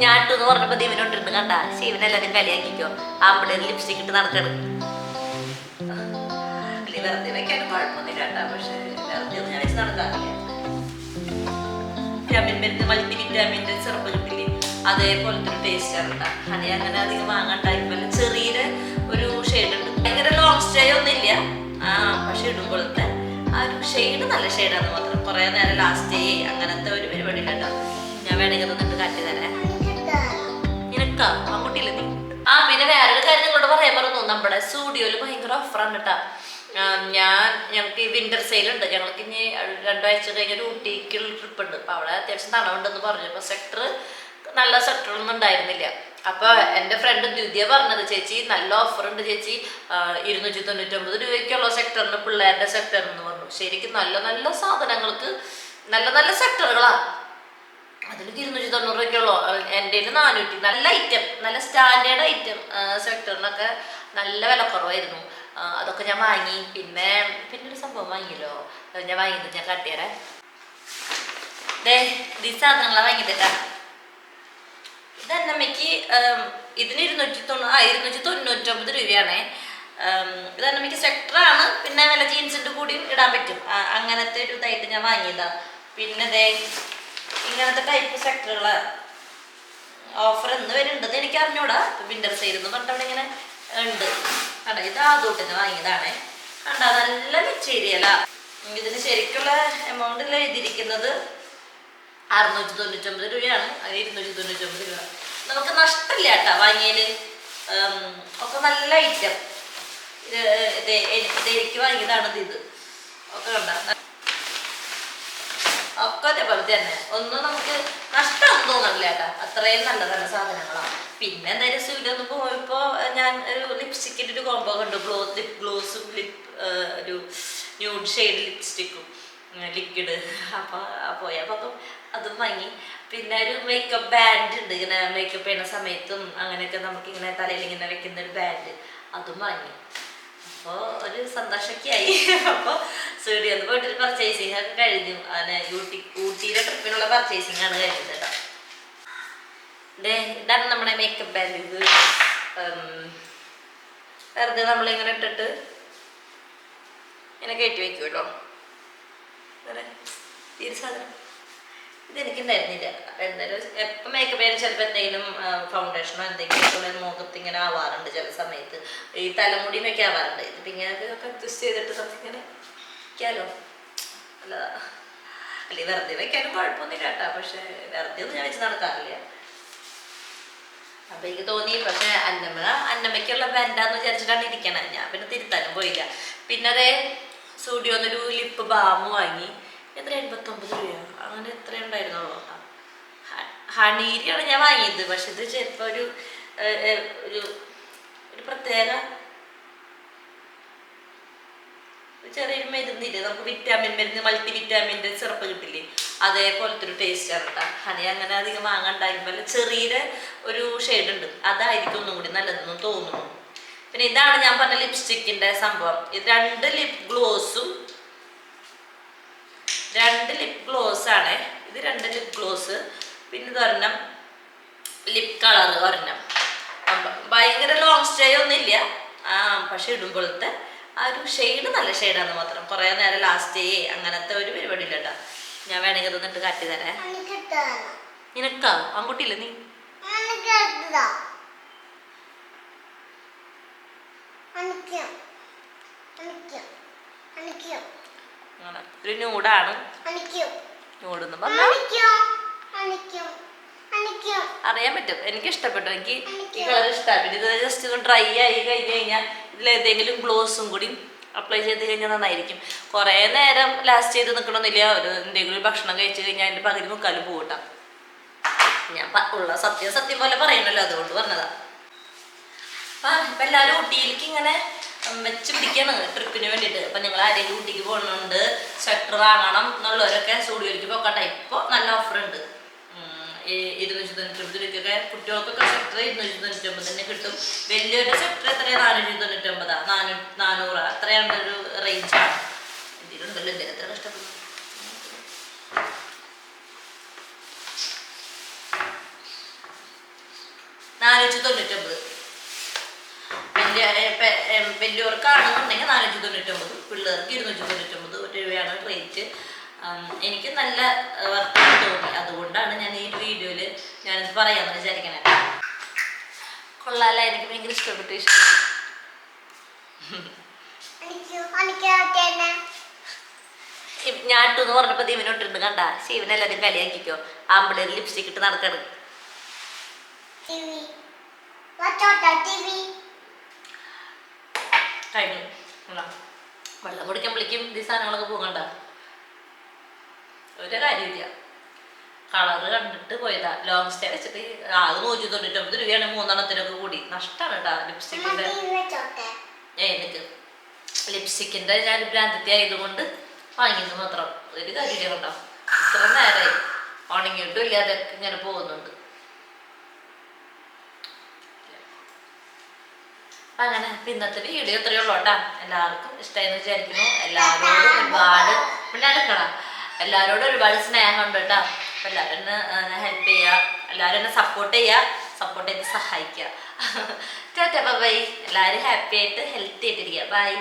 ഞാട്ടെന്ന് പറഞ്ഞപ്പോ ദിവനോട്ടിരുന്ന് കണ്ട ശിവനെല്ലാരും കളിയാക്കിക്കോ ആമ്പിളേര് ലിപ്സ്റ്റിക് ഇട്ട് നടക്കണം. വെറുതെ വെക്കാനും കുഴപ്പമൊന്നുമില്ല കേട്ടാ, പക്ഷെ വെറുതെ ഒന്നും ഞാൻ വെച്ച് നടക്കാറില്ല. വിറ്റാമിൻ മരുന്ന് മൾട്ടി വിറ്റാമിൻ്റെ സിറപ്പ് കിട്ടില്ലേ, അതേപോലത്തെ ഒരു ടേസ്റ്റ് ആണ് കേട്ടോ. ഹണി അങ്ങനെ അധികം വാങ്ങാൻ ടൈമല്ല. ചെറിയൊരു ഒരു ഷെയ്ഡ് ഉണ്ട്, ഭയങ്കര ലോങ് സ്റ്റേ ഒന്നും ഇല്ല. പക്ഷെ ഇടുമ്പോഴത്തെ ആ ഒരു ഷെയ്ഡ് നല്ല ഷെയ്ഡാന്ന് മാത്രം, കുറെ നേരം ലാസ്റ്റ് ചെയ്യേ അങ്ങനത്തെ ഒരു പരിപാടി ഇല്ല കേട്ടോ. ഞാൻ വേണമെങ്കിൽ തന്നിട്ട് കാട്ടി തരാം. നിനക്കാ ആൺകുട്ടിയില്ല നീ. പിന്നെ വേറൊരു കാര്യം നിങ്ങളോട് പറയാൻ പറഞ്ഞു, നമ്മുടെ സ്റ്റുഡിയോയിൽ ഭയങ്കര ഓഫറാണ് കേട്ടോ. ഞങ്ങൾക്ക് വിന്റർ സെയിൽ ഉണ്ട്. ഞങ്ങൾക്ക് ഇനി 2 ആഴ്ച കഴിഞ്ഞൊരു ഊട്ടിക്കുള്ള ട്രിപ്പ് ഉണ്ട്. അപ്പോൾ അവിടെ അത്യാവശ്യം തണവുണ്ടെന്ന് പറഞ്ഞു. അപ്പോൾ നല്ല സെക്ടറൊന്നും ഉണ്ടായിരുന്നില്ല. അപ്പോൾ എൻ്റെ ഫ്രണ്ട് ദ്വിതിയ പറഞ്ഞത്, ചേച്ചി നല്ല ഓഫർ ഉണ്ട് ചേച്ചി, 299 രൂപയ്ക്കുള്ള സെക്ടറിന്, പിള്ളേരുടെ സെക്ടർ എന്ന് പറഞ്ഞു. ശരിക്കും നല്ല നല്ല സാധനങ്ങൾക്ക് നല്ല നല്ല സെക്ടറുകളാണ്. അതിലേക്ക് 290 രൂപയ്ക്കുള്ളൂ. എൻ്റെ 400. നല്ല ഐറ്റം, നല്ല സ്റ്റാൻഡേർഡ് ഐറ്റം സെക്ടറിനൊക്കെ നല്ല വിലക്കുറവായിരുന്നു. അതൊക്കെ ഞാൻ വാങ്ങി. പിന്നെ ഒരു സംഭവം വാങ്ങിയല്ലോ, ഞാൻ വാങ്ങിയത് ഞാൻ കാട്ടിയറേ. ഈ സാധനങ്ങളാണ് വാങ്ങിയതേട്ടാ. ഇത് അന്നമ്മയ്ക്ക് ഇതിന് 299 രൂപയാണേ. ഇത് അന്നമ്മയ്ക്ക് സെക്ടറാണ്, പിന്നെ വല്ല ജീൻസിൻ്റെ കൂടിയും ഇടാൻ പറ്റും. അങ്ങനത്തെ ഒരു ഇതായിട്ട് ഞാൻ വാങ്ങിയതാണ്. പിന്നെ ഇങ്ങനത്തെ ടൈപ്പ് സെക്ടറുകൾ ഓഫർ എന്ന് വരുന്നുണ്ടെന്ന് എനിക്ക് അറിഞ്ഞൂടാ. വിന്റർ സെയിൽ എന്ന് പറഞ്ഞിട്ട് അവിടെ ഇങ്ങനെ ഉണ്ട്. കണ്ട, ഇത് ആദ്യമായിട്ട് വാങ്ങിയതാണ്. കണ്ട, നല്ല മെറ്റീരിയലാ. ഇതിന് ശരിക്കുള്ള എമൗണ്ടിൽ എഴുതിയിരിക്കുന്നത് 699 രൂപയാണ്. അത് 299 രൂപ. നമുക്ക് നഷ്ടമില്ല കേട്ടോ വാങ്ങിയതിൽ. ഒക്കെ നല്ല ഐറ്റം. എനിക്ക് വാങ്ങിയതാണത്. ഇത് ഒക്കെ കണ്ട, ഒക്കെ അതേപോലെ തന്നെ. ഒന്നും നമുക്ക് നഷ്ടമൊന്നും തോന്നണില്ല കേട്ടോ. അത്രയും നല്ല നല്ല സാധനങ്ങളാണ്. പിന്നെ എന്തായാലും സ്റ്റുഡിയോന്ന് പോയപ്പോൾ ഞാൻ ഒരു ലിപ്സ്റ്റിക്കിൻ്റെ ഒരു കോംബോ കണ്ടു. ലിപ് ഗ്ലോസും ഒരു ന്യൂഡ് ഷെയ്ഡ് ലിപ്സ്റ്റിക്കും ലിക്വിഡ്. അപ്പോൾ പോയപ്പോൾ അതും വാങ്ങി. പിന്നെ ഒരു മേക്കപ്പ് ബാൻഡ് ഉണ്ട്, ഇങ്ങനെ മേക്കപ്പ് ചെയ്യുന്ന സമയത്തും അങ്ങനെയൊക്കെ നമുക്കിങ്ങനെ തലയിൽ ഇങ്ങനെ വെക്കുന്ന ഒരു ബാൻഡ്, അതും വാങ്ങി. അപ്പോൾ ഒരു സന്തോഷമൊക്കെ ആയി. അപ്പോൾ സ്റ്റുഡിയോന്ന് പോയിട്ടൊരു പർച്ചേസിങ് ഒക്കെ കഴിഞ്ഞു. അങ്ങനെ ഊട്ടിയിലെ ട്രിപ്പിനുള്ള പർച്ചേസിങ് ആണ് കഴിഞ്ഞത് കേട്ടോ. ഇതാണ് നമ്മുടെ മേക്കപ്പ് ബാൻഡ്. ഇത് വെറുതെ നമ്മളിങ്ങനെ ഇട്ടിട്ട് ഇങ്ങനെ കയറ്റി വയ്ക്കുമല്ലോ. അങ്ങനെ ഈ ഒരു സാധനം ഇതെനിക്കുണ്ടായിരുന്നില്ല. അപ്പം എന്തായാലും എപ്പം മേക്കപ്പ് ചെയ്യാൻ ചിലപ്പോൾ എന്തെങ്കിലും ഫൗണ്ടേഷനോ എന്തെങ്കിലും മുഖത്ത് ഇങ്ങനെ ആവാറുണ്ട്. ചില സമയത്ത് ഈ തലമുടിയും ഒക്കെ ആവാറുണ്ട്. ഇതിപ്പോൾ ഇങ്ങനെയൊക്കെ അഡ്ജസ്റ്റ് ചെയ്തിട്ട് നമുക്കിങ്ങനെ വയ്ക്കാമല്ലോ. അല്ലെ വെറുതെ വയ്ക്കാനും കുഴപ്പമൊന്നുമില്ല കേട്ടോ. പക്ഷെ വെറുതെ ഒന്നും ഞാൻ വെച്ച് നടക്കാറില്ല. അപ്പം എനിക്ക് തോന്നി, പക്ഷെ അന്നമ്മയ്ക്കുള്ള ബാൻഡാന്ന് വിചാരിച്ചിട്ടാണ് ഇരിക്കണേ. ഞാൻ പിന്നെ തിരുത്താനും പോയില്ല. പിന്നെ അതേ സ്റ്റുഡിയോന്നൊരു ലിപ്പ് ബാം വാങ്ങി. എത്ര 89 രൂപയാണ് അങ്ങനെ എത്ര ഉണ്ടായിരുന്നുള്ളൂ. ഹണീരിയാണ് ഞാൻ വാങ്ങിയത്. പക്ഷെ ഇത് ചിലപ്പോൾ ഒരു പ്രത്യേക ചെറിയൊരു മരുന്നില്ലേ, നമുക്ക് വിറ്റാമിൻ മരുന്ന് മൾട്ടി വിറ്റാമിൻ്റെ സിറപ്പ് കിട്ടില്ലേ, അതേപോലത്തെ ഒരു ടേസ്റ്റാണ് കേട്ടോ. ഹണി അങ്ങനെ അധികം വാങ്ങാൻ ടൈമല്ല. ചെറിയൊരു ഒരു ഷെയ്ഡ് ഉണ്ട്, അതായിരിക്കും ഒന്നും കൂടി നല്ലതെന്ന് തോന്നുന്നു. പിന്നെ ഇതാണ് ഞാൻ പറഞ്ഞ ലിപ്സ്റ്റിക്കിൻ്റെ സംഭവം. ഇത് 2 ലിപ് ഗ്ലോസ്സാണ്. ഇത് 2 ലിപ് ഗ്ലോസ്. പിന്നെ ഇതൊരെണ്ണം ലിപ് കളർ ഒരെണ്ണം. ഭയങ്കര ലോങ് സ്റ്റേ ഒന്നുമില്ല. പക്ഷെ ഇടുമ്പോഴത്തെ ആ ഒരു ഷെയ്ഡ് നല്ല ഷെയ്ഡാന്ന് മാത്രം, കുറേ നേരം ലാസ്റ്റ് ചെയ്യേ അങ്ങനത്തെ ഒരു പരിപാടി ഇല്ല കേട്ടോ. ഞാൻ വേണമെങ്കിൽ തന്നിട്ട് കാട്ടി തരാം. നിനക്കാ ആൺകുട്ടിയില്ല നീ. ഒരു ന്യൂഡാണ്. ന്യൂഡെന്ന് പറഞ്ഞാൽ അറിയാൻ പറ്റും. എനിക്ക് ഇഷ്ടപ്പെട്ടു. എനിക്ക് ഈ കളർ ഇഷ്ടപ്പെട്ടു. ഇത് ജസ്റ്റ് ഒന്ന് ഡ്രൈ ആയി കഴിഞ്ഞ് കഴിഞ്ഞാൽ ഇതിലേതെങ്കിലും ഗ്ലോസും കൂടി അപ്ലൈ ചെയ്ത് കഴിഞ്ഞാൽ നന്നായിരിക്കും. കുറേ നേരം ലാസ്റ്റ് ചെയ്ത് നിൽക്കണമെന്നില്ല. എന്തെങ്കിലും ഭക്ഷണം കഴിച്ച് കഴിഞ്ഞാൽ അതിൻ്റെ പകുതി മുക്കാലും പോകട്ടാം. ഞാൻ ഉള്ള സത്യം പോലെ പറയണല്ലോ, അതുകൊണ്ട് പറഞ്ഞതാ. ഇപ്പം എല്ലാവരും ഊട്ടിയിലേക്ക് ഇങ്ങനെ വെച്ച് പിടിക്കാണ് ട്രിപ്പിന് വേണ്ടിയിട്ട്. അപ്പം നിങ്ങൾ ആരെങ്കിലും ഊട്ടിക്ക് പോകുന്നുണ്ട്, സ്വെറ്റർ വാങ്ങണം എന്നുള്ളവരൊക്കെ സ്റ്റുഡിയോയിലേക്ക് പോക്കട്ടെ. ഇപ്പോൾ നല്ല ഓഫറുണ്ട്. 299 രൂപയ്ക്കൊക്കെ കുട്ടികൾക്കൊക്കെ സ്വെറ്റർ 299 തന്നെ കിട്ടും. വലിയൊരു സ്വെറ്റർ എത്രയാണ് 499, 400 അത്രയാണ് ഒരു റേഞ്ചാണ്. ഇതിലുണ്ടല്ലോ എന്തെങ്കിലും എത്ര കഷ്ടപ്പെടുന്നു. 499. വലിയവർക്കാണെന്നുണ്ടെങ്കിൽ 499, പിള്ളേർക്ക് 299 രൂപയാണ് റേറ്റ്. എനിക്ക് നല്ല വർക്കാണ് തോന്നി, അതുകൊണ്ടാണ് ഞാൻ ഈ വീഡിയോയിൽ ഞാനിത് പറയാമെന്ന് വിചാരിക്കണേ. കൊള്ളാല്ല, എനിക്ക് ഭയങ്കര ഇഷ്ടപ്പെട്ടു. ഞാട്ടെന്ന് പറഞ്ഞപ്പോൾ ദീവനോട്ടിരുന്ന് കണ്ട ശിവനെല്ലാവരും കളിയാക്കിക്കോ. ആമ്പിളേർ ലിപ്സ്റ്റിക് ഇട്ട് നടക്കണം. കഴിഞ്ഞു. വെള്ളം കുടിക്കുമ്പോഴേക്കും ഈ സാധനങ്ങളൊക്കെ പോകണ്ട, ഒരു കാര്യമില്ല. കളറ് കണ്ടിട്ട് പോയതാ. ലോങ് സ്റ്റേ വെച്ചിട്ട് ആകെ 199 രൂപയാണ് 3 കൂടി. നഷ്ടമാണ് കേട്ടോ ലിപ്സ്റ്റിക്കിന്റെ. എനിക്ക് ലിപ്സ്റ്റിക്കിന്റെ ഞാൻ ഭ്രാന്തത്തി ആയതുകൊണ്ട് വാങ്ങിയത് മാത്രം. ഒരു കാര്യമില്ല കേട്ടോ. ഇത്ര നേരമായി ഉണങ്ങിയിട്ടും ഇല്ലാതെ ഇങ്ങനെ പോകുന്നുണ്ട്. അങ്ങനെ ഇന്നത്തെ വീഡിയോ ഇത്രയേ ഉള്ളൂ കേട്ടോ. എല്ലാവർക്കും ഇഷ്ടമായെന്ന് വിചാരിക്കുന്നു. എല്ലാവരോടും ഒരുപാട് എല്ലാവരോടും ഒരുപാട് സ്നേഹമുണ്ട് കേട്ടോ. അപ്പം എല്ലാവരും എന്നെ ഹെൽപ്പ് ചെയ്യുക, എല്ലാവരും എന്നെ സപ്പോർട്ട് ചെയ്ത് സഹായിക്കുക. Tata bye. എല്ലാവരും ഹാപ്പി ആയിട്ട് ഹെൽത്തി ആയിട്ടിരിക്കുക. ബൈ.